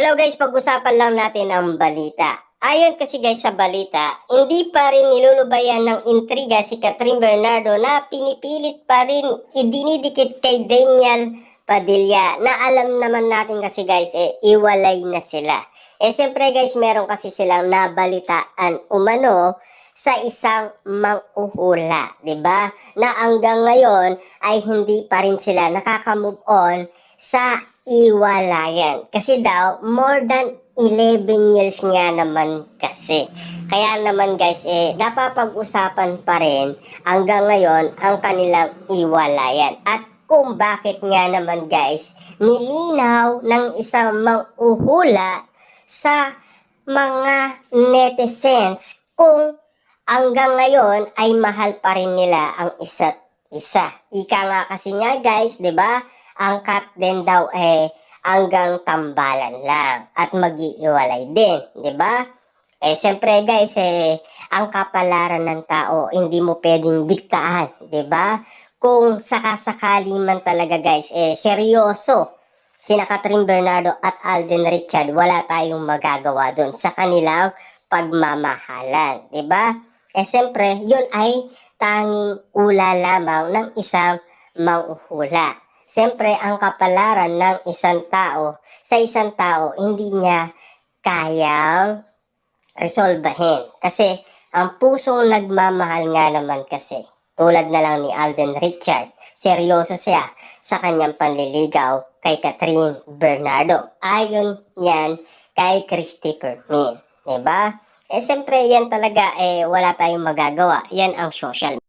Hello guys, pag-usapan lang natin ang balita. Ayon kasi guys sa balita, hindi pa rin nilulubayan ng intriga si Catherine Bernardo na pinipilit pa rin idinidikit kay Daniel Padilla na alam naman natin kasi guys iwalay na sila. Siyempre guys, meron kasi silang nabalitaan umano sa isang manghuhula, 'di ba? Na hanggang ngayon ay hindi pa rin sila nakaka-move on sa iwalayan. Kasi daw, more than 11 years nga naman kasi. Kaya naman guys, napapag-usapan pa rin hanggang ngayon ang kanilang iwalayan. At kung bakit nga naman guys, nilinaw ng isang manghuhula sa mga netizens kung hanggang ngayon ay mahal pa rin nila ang isa't isa. Ika nga kasi nga guys, 'di ba? Angkat din daw hanggang tambalan lang at mag-iiwalay din, 'di ba? Siyempre guys, ang kapalaran ng tao hindi mo pwedeng diktaan, 'di ba? Kung sakasakali man talaga guys, seryoso sina Catherine Bernardo at Alden Richard, wala tayong magagawa doon sa kanilang pagmamahalan, 'di ba? Siyempre, yun ay tanging ula lamang ng isang manghuhula. Siyempre, ang kapalaran ng isang tao sa isang tao hindi niya kayang resolbahin. Kasi ang pusong nagmamahal nga naman kasi, tulad na lang ni Alden Richard, seryoso siya sa kanyang panliligaw kay Catherine Bernardo. Ayon yan kay Christopher Min. Diba? Siyempre yan talaga wala tayong magagawa. Yan ang social